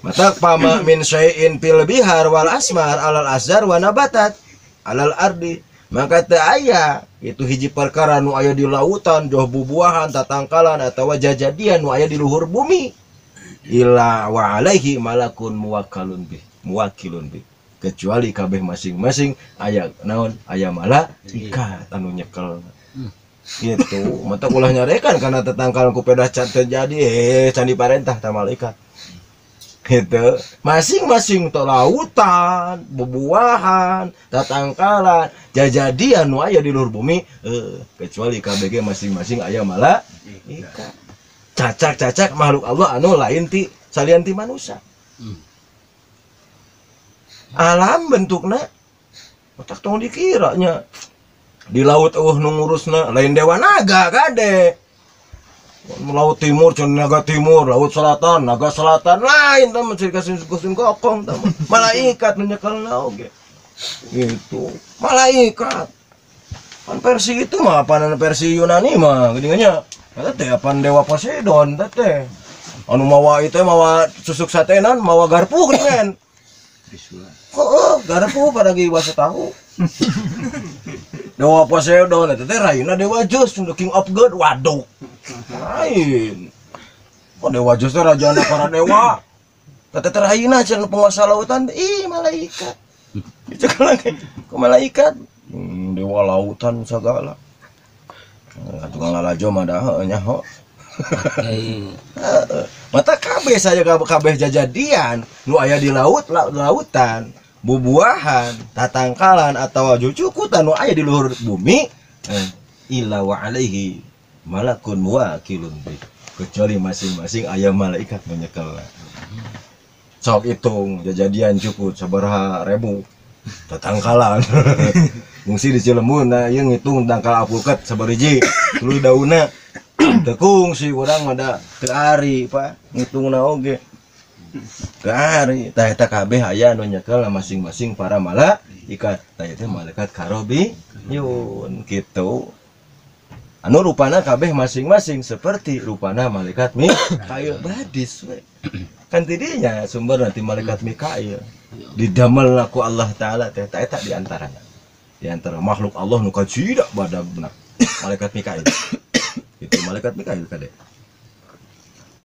Mata pama min syai'in fil bihar wal asmar alal azhar wa nabatat alal ardi. Maka teu aya itu hiji perkara nu aya di lautan, joh bubuahan, tatangkalan atawa jajadian nu aya di luhur bumi. Illa wa alaihi malakun muwakkalun bih, muwakilun bih. Kecuali kabeh masing-masing aya naon, aya malaikat anu nyekel. Gitu, mata ulah nyarekan karena tetangkalan ku pedah terjadi candi parentah ta malaikat. Gitu, masing-masing to lautan, bubuahan, tatangkalan, jajadian nu aya di luhur bumi, kecuali KBG masing-masing aya malaikat. Cacak-cacak makhluk Allah anu lain ti salian ti manusia. Alam bentukna otak tong dikiranya di laut nu ngurusna lain dewa naga kade. Laut timur cun naga timur, laut selatan naga selatan lain teman dikasih kusin kokong teman. Malaikat nu nyekelna oge. Gitu. Malaikat. Pan versi itu mah panan versi Yunani mah geuningannya. Eta teh apan dewa Poseidon teh. Anu mawa itu mawa susuk satenan, mawa garpu geuningan. Garpu pada ge wasa tahu. Dewa Poseidon eta teh raina dewa Zeus, the king of god. Waduh. Lain. Oh dewa Zeus teh rajana para dewa. Teh terakhirna cenah penguasa lautan, malaikat. Dicekel lagi ke malaikat. Dewa lautan segala. Tukang lalajo mah dah nyaho. Mata kabeh saja kabeh jajadian nu aya di lautan, bubuahan, tatangkalan atawa cucukutan nu aya di luhur bumi, illa wa alaihi malakun muwakilun bih. Kecuali masing-masing aya malaikat nu nyekel. Sok hitung jajadian cukup sabaraha ribu tatangkalan. Ngungsi di Cilemun ieu ngitung tangkal alpukat sabariji tuluy daunna. Tekung si urang ada teu ari Pak ngitungna oge. Teu ari tah eta kabeh aya nu nyekel masing-masing para malaikat. Tah eta malaikat karobiyun kitu. Anu rupana kabeh masing-masing seperti rupana malaikat Mikail badis we. Kan tidinya sumber nanti malaikat Mikail didamel ku Allah taala teh eta di antaranya. Di antara makhluk Allah nu kacida badagna malaikat Mikail. Itu malaikat Mikail kade.